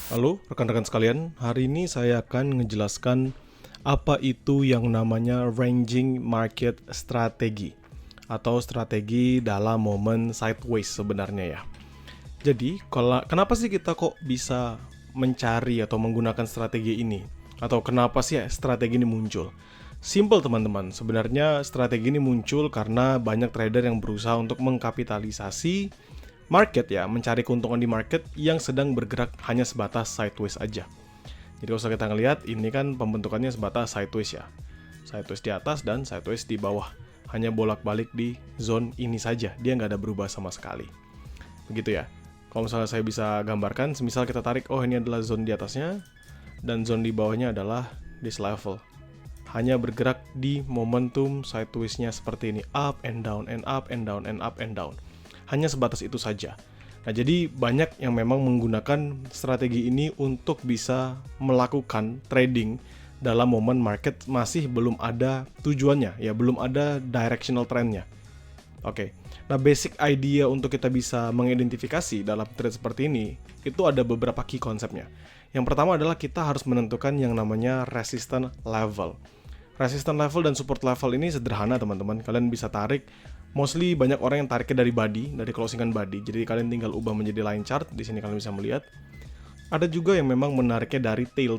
Halo rekan-rekan sekalian, hari ini saya akan menjelaskan apa itu yang namanya ranging market strategy atau strategi dalam momen sideways sebenarnya ya. Jadi, kenapa sih kita kok bisa mencari atau menggunakan strategi ini? Atau kenapa sih strategi ini muncul? Simple teman-teman, sebenarnya strategi ini muncul karena banyak trader yang berusaha untuk mengkapitalisasi market ya, mencari keuntungan di market yang sedang bergerak hanya sebatas sideways aja. Jadi kalau kita ngelihat, ini kan pembentukannya sebatas sideways ya. Sideways di atas dan sideways di bawah. Hanya bolak-balik di zone ini saja, dia nggak ada berubah sama sekali. Begitu ya. Kalau misalnya saya bisa gambarkan, semisal kita tarik, oh ini adalah zone di atasnya, dan zone di bawahnya adalah this level. Hanya bergerak di momentum sideways-nya seperti ini, up and down and up and down and up and down. Hanya sebatas itu saja. Nah, jadi banyak yang memang menggunakan strategi ini untuk bisa melakukan trading dalam momen market masih belum ada tujuannya, ya belum ada directional trendnya. Oke, nah basic idea untuk kita bisa mengidentifikasi dalam trade seperti ini, itu ada beberapa key konsepnya. Yang pertama adalah kita harus menentukan yang namanya resistance level. Resistance level dan support level ini sederhana teman-teman, kalian bisa tarik. Mostly banyak orang yang tariknya dari body, dari closingan body. Jadi kalian tinggal ubah menjadi line chart. Di sini kalian bisa melihat. Ada juga yang memang menariknya dari tail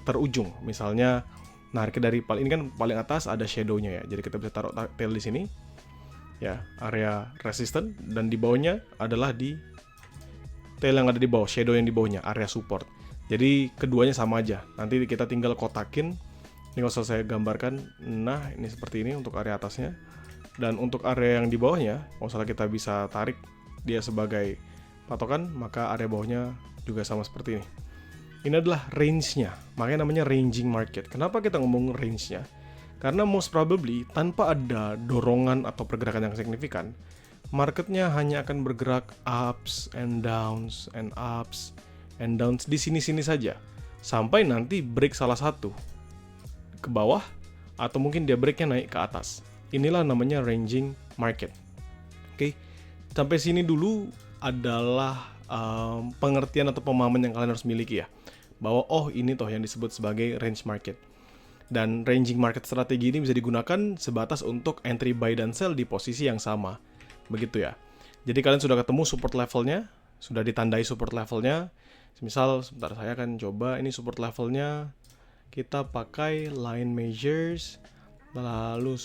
terujung. Misalnya nariknya dari ini kan paling atas ada shadow-nya ya. Jadi kita bisa taruh tail di sini. Ya, area resistance, dan di bawahnya adalah di tail yang ada di bawah, shadow yang di bawahnya, area support. Jadi keduanya sama aja. Nanti kita tinggal kotakin. Ini kalau saya gambarkan, nah ini seperti ini untuk area atasnya. Dan untuk area yang di bawahnya, kalau misalnya kita bisa tarik dia sebagai patokan, maka area bawahnya juga sama seperti ini. Ini adalah range-nya, makanya namanya ranging market. Kenapa kita ngomong range-nya? Karena most probably, tanpa ada dorongan atau pergerakan yang signifikan, marketnya hanya akan bergerak ups and downs and ups and downs di sini-sini saja. Sampai nanti break salah satu ke bawah, atau mungkin dia breaknya naik ke atas. Inilah namanya ranging market. Oke, sampai sini dulu adalah pengertian atau pemahaman yang kalian harus miliki ya, bahwa oh ini toh yang disebut sebagai range market. Dan ranging market strategi ini bisa digunakan sebatas untuk entry buy dan sell di posisi yang sama. Begitu ya. Jadi kalian sudah ketemu support levelnya, sudah ditandai support levelnya. Misal sebentar saya akan coba ini support levelnya. Kita pakai line measures, lalu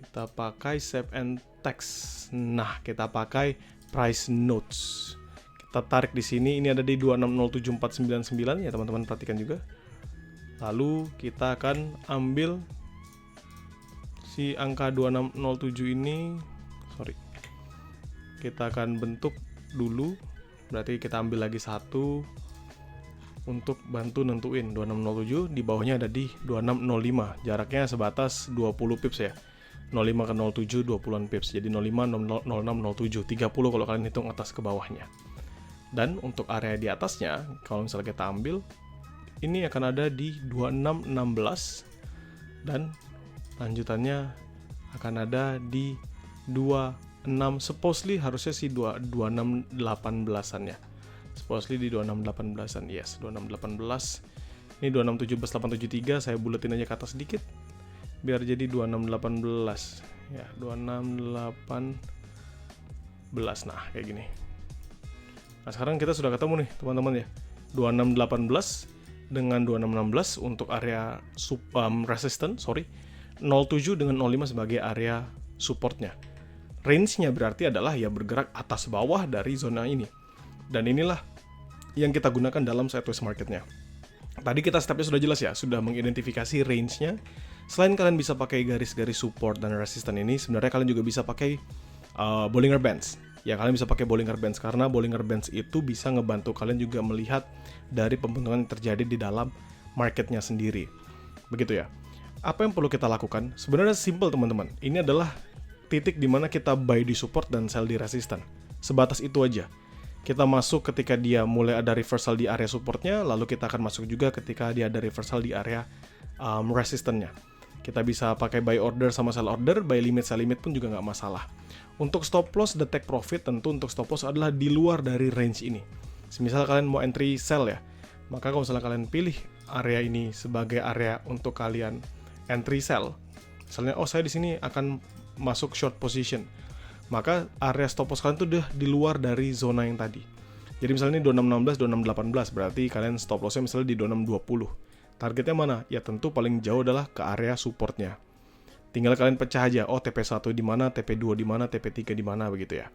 kita pakai shape and text. Nah, kita pakai price notes. Kita tarik di sini, ini ada di 2607499 ya teman-teman, perhatikan juga. Lalu kita akan ambil si angka 2607 ini, kita akan bentuk dulu. Berarti kita ambil lagi satu untuk bantu nentuin 2607, di bawahnya ada di 2605. Jaraknya sebatas 20 pips ya. 05 ke 07 20-an pips. Jadi 05 06 07 30 kalau kalian hitung atas ke bawahnya. Dan untuk area di atasnya, kalau misalnya kita ambil, ini akan ada di 2616 dan lanjutannya akan ada di 26, supposedly harusnya sih 2618an ya. Supposedly di 2618an, yes, 2618. Ini 2671873, saya buletin aja ke atas sedikit biar jadi 2618 ya, 2618. Nah, kayak gini. Nah, sekarang kita sudah ketemu nih, teman-teman ya. 2618 dengan 2616 untuk area resistance, 07 dengan 05 sebagai area supportnya. Range-nya berarti adalah ya bergerak atas bawah dari zona ini. Dan inilah yang kita gunakan dalam sideways marketnya. Tadi kita stepnya sudah jelas ya, sudah mengidentifikasi range-nya. Selain kalian bisa pakai garis-garis support dan resistance ini, sebenarnya kalian juga bisa pakai Bollinger Bands. Ya, kalian bisa pakai Bollinger Bands karena Bollinger Bands itu bisa ngebantu kalian juga melihat dari pembentukan yang terjadi di dalam marketnya sendiri. Begitu ya. Apa yang perlu kita lakukan? Sebenarnya simple teman-teman. Ini adalah titik di mana kita buy di support dan sell di resistance. Sebatas itu aja. Kita masuk ketika dia mulai ada reversal di area supportnya, lalu kita akan masuk juga ketika dia ada reversal di area resistance-nya. Kita bisa pakai buy order sama sell order, buy limit, sell limit pun juga nggak masalah. Untuk stop loss, the take profit, tentu untuk stop loss adalah di luar dari range ini. Semisal kalian mau entry sell ya, maka kalau misalnya kalian pilih area ini sebagai area untuk kalian entry sell, misalnya saya di sini akan masuk short position, maka area stop loss kalian tuh udah di luar dari zona yang tadi. Jadi misalnya ini 2616, 2618, berarti kalian stop lossnya misalnya di 2620. Targetnya mana? Ya tentu paling jauh adalah ke area supportnya. Tinggal kalian pecah aja, TP1 di mana, TP2 di mana, TP3 di mana, begitu ya.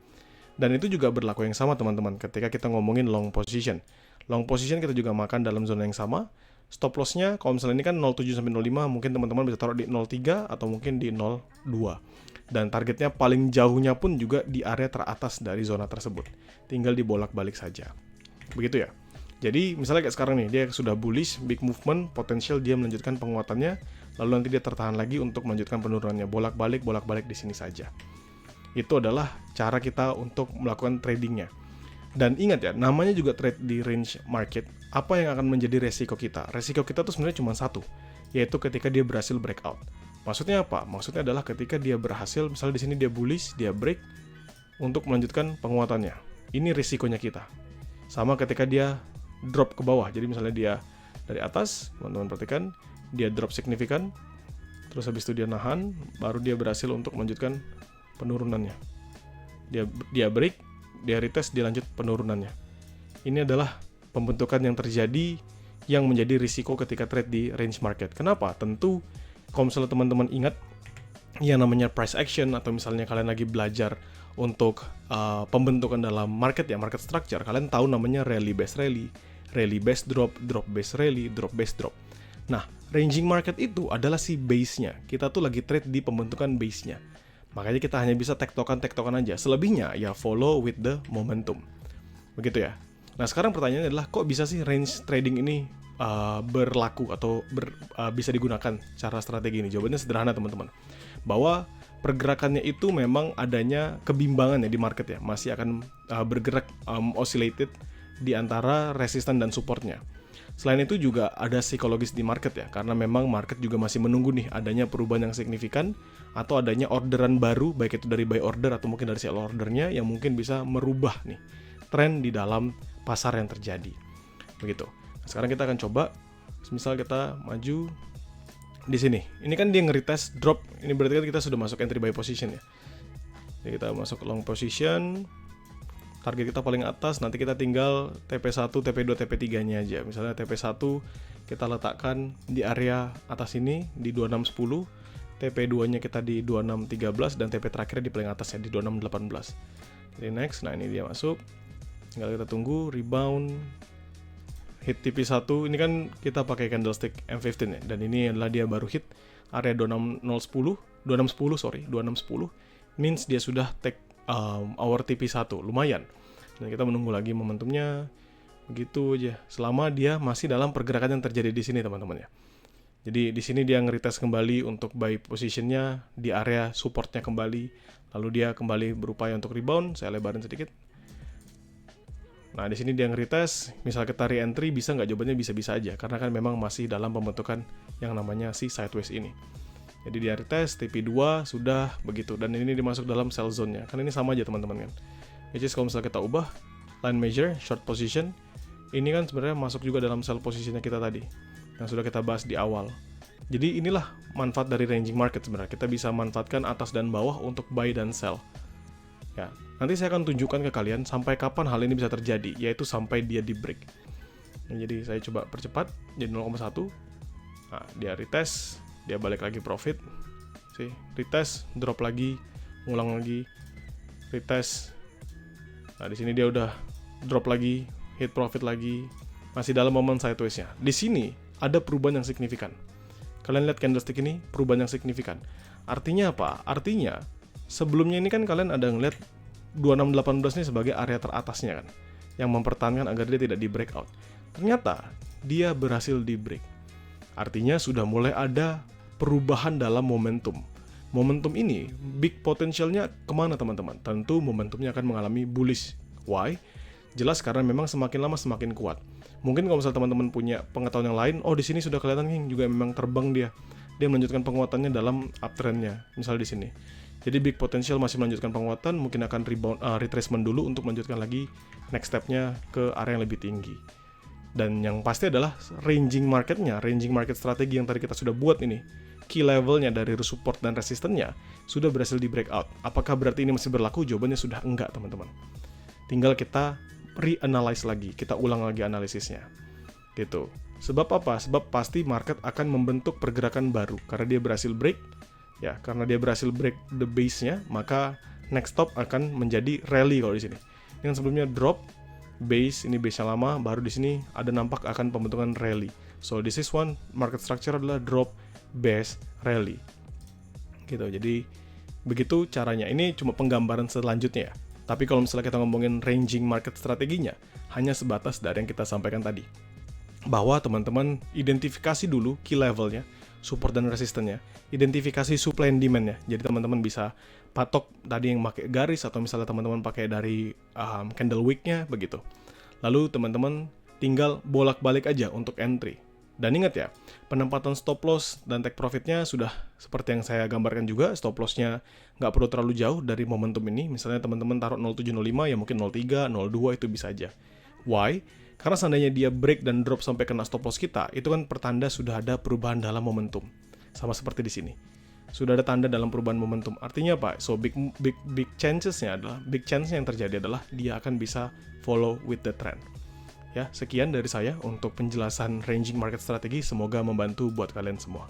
Dan itu juga berlaku yang sama teman-teman ketika kita ngomongin long position. Long position kita juga makan dalam zona yang sama. Stop loss-nya kalau misalnya ini kan 07 sampai 05, mungkin teman-teman bisa taruh di 03 atau mungkin di 02. Dan targetnya paling jauhnya pun juga di area teratas dari zona tersebut. Tinggal dibolak-balik saja. Begitu ya. Jadi misalnya kayak sekarang nih, dia sudah bullish, big movement, potensial dia melanjutkan penguatannya, lalu nanti dia tertahan lagi untuk melanjutkan penurunannya, bolak-balik di sini saja. Itu adalah cara kita untuk melakukan tradingnya. Dan ingat ya, namanya juga trade di range market. Apa yang akan menjadi resiko kita? Resiko kita tuh sebenarnya cuma satu, yaitu ketika dia berhasil breakout. Maksudnya apa? Maksudnya adalah ketika dia berhasil, misalnya di sini dia bullish, dia break untuk melanjutkan penguatannya. Ini risikonya kita. Sama ketika dia drop ke bawah. Jadi misalnya dia dari atas, teman-teman perhatikan, dia drop signifikan, terus habis itu dia nahan, baru dia berhasil untuk melanjutkan penurunannya. Dia break, dia retest, dia lanjut penurunannya. Ini adalah pembentukan yang terjadi yang menjadi risiko ketika trade di range market. Kenapa? Tentu kalau misalnya teman-teman ingat yang namanya price action, atau misalnya kalian lagi belajar untuk pembentukan dalam market ya, market structure, kalian tahu namanya rally based drop, drop based rally, drop based drop. Nah, ranging market itu adalah si base-nya. Kita tuh lagi trade di pembentukan base-nya. Makanya kita hanya bisa tektokan aja. Selebihnya ya follow with the momentum. Begitu ya. Nah, sekarang pertanyaannya adalah kok bisa sih range trading ini berlaku atau bisa digunakan cara strategi ini? Jawabannya sederhana teman-teman. Bahwa pergerakannya itu memang adanya kebimbangan ya di market ya. Masih akan bergerak oscillated di antara resisten dan supportnya. Selain itu juga ada psikologis di market ya, karena memang market juga masih menunggu nih adanya perubahan yang signifikan atau adanya orderan baru, baik itu dari buy order atau mungkin dari sell ordernya yang mungkin bisa merubah nih tren di dalam pasar yang terjadi. Begitu. Nah, sekarang kita akan coba, misal kita maju di sini. Ini kan dia nge-retest drop, ini berarti kan kita sudah masuk entry buy position ya. Jadi kita masuk long position. Target kita paling atas, nanti kita tinggal TP1, TP2, TP3-nya aja. Misalnya TP1 kita letakkan di area atas ini di 2610, TP2-nya kita di 2613, dan TP terakhir di paling atas ya di 2618. Jadi next, nah ini dia masuk. Tinggal kita tunggu rebound hit TP1. Ini kan kita pakai candlestick M15 ya, dan ini adalah dia baru hit area 2610, means dia sudah take our TP1, lumayan. Dan kita menunggu lagi momentumnya, begitu aja. Selama dia masih dalam pergerakan yang terjadi di sini, teman-teman ya. Jadi di sini dia nge-retest kembali untuk buy positionnya di area supportnya kembali, lalu dia kembali berupaya untuk rebound. Saya lebarin sedikit. Nah di sini dia nge-retest, misal kita re-entry bisa nggak? Jawabannya bisa-bisa aja, karena kan memang masih dalam pembentukan yang namanya si sideways ini. Jadi dia retest, TP2 sudah begitu, dan ini dimasuk dalam sell zone-nya. Kan ini sama aja teman-teman kan. Which is kalau misalnya kita ubah line measure, short position, ini kan sebenarnya masuk juga dalam sell position-nya kita tadi, yang sudah kita bahas di awal. Jadi inilah manfaat dari ranging market sebenarnya. Kita bisa manfaatkan atas dan bawah untuk buy dan sell. Ya, nanti saya akan tunjukkan ke kalian sampai kapan hal ini bisa terjadi, yaitu sampai dia di break. Nah, jadi saya coba percepat, jadi 0,1. Nah, dia retest, dia balik lagi profit, sih retest, drop lagi, ngulang lagi, retest. Nah di sini dia udah drop lagi, hit profit lagi, masih dalam momen sideways-nya. Di sini ada perubahan yang signifikan. Kalian lihat candlestick ini, perubahan yang signifikan. Artinya apa? Artinya sebelumnya ini kan kalian ada ngeliat 2618 ini sebagai area teratasnya kan, yang mempertahankan agar dia tidak di breakout. Ternyata dia berhasil di break. Artinya sudah mulai ada perubahan dalam momentum. Momentum ini, big potentialnya kemana teman-teman? Tentu momentumnya akan mengalami bullish. Why? Jelas karena memang semakin lama semakin kuat. Mungkin kalau misalnya teman-teman punya pengetahuan yang lain, oh di sini sudah kelihatan nih juga memang terbang dia. dia melanjutkan penguatannya dalam uptrendnya, misal di sini. Jadi big potential masih melanjutkan penguatan, mungkin akan rebound, retracement dulu untuk melanjutkan lagi next step-nya ke area yang lebih tinggi. Dan yang pasti adalah ranging market strategi yang tadi kita sudah buat ini, key levelnya dari support dan resistennya sudah berhasil di breakout. Apakah berarti ini masih berlaku? Jawabannya sudah enggak, teman-teman. Tinggal kita reanalyze lagi, kita ulang lagi analisisnya. Gitu. Sebab apa? Sebab pasti market akan membentuk pergerakan baru karena dia berhasil break. Ya, karena dia berhasil break the base-nya, maka next stop akan menjadi rally kalau di sini. Dengan sebelumnya drop, base, ini base yang lama, baru di sini ada nampak akan pembentukan rally. So this is one, market structure adalah drop, base, rally. Gitu. Jadi begitu caranya. Ini cuma penggambaran selanjutnya ya. Tapi kalau misalnya kita ngomongin ranging market strateginya, hanya sebatas dari yang kita sampaikan tadi. Bahwa teman-teman identifikasi dulu key levelnya, support dan resistennya, identifikasi supply and demand-nya. Jadi teman-teman bisa patok tadi yang pakai garis atau misalnya teman-teman pakai dari candle wick-nya begitu. Lalu teman-teman tinggal bolak-balik aja untuk entry. Dan ingat ya, penempatan stop loss dan take profit-nya sudah seperti yang saya gambarkan juga. Stop loss-nya nggak perlu terlalu jauh dari momentum ini. Misalnya teman-teman taruh 0705 ya mungkin 03, 02 itu bisa aja. Why? Karena seandainya dia break dan drop sampai kena stop loss kita, itu kan pertanda sudah ada perubahan dalam momentum. Sama seperti di sini. Sudah ada tanda dalam perubahan momentum. Artinya apa? So big chance-nya yang terjadi adalah dia akan bisa follow with the trend. Ya, sekian dari saya untuk penjelasan ranging market strategi. Semoga membantu buat kalian semua.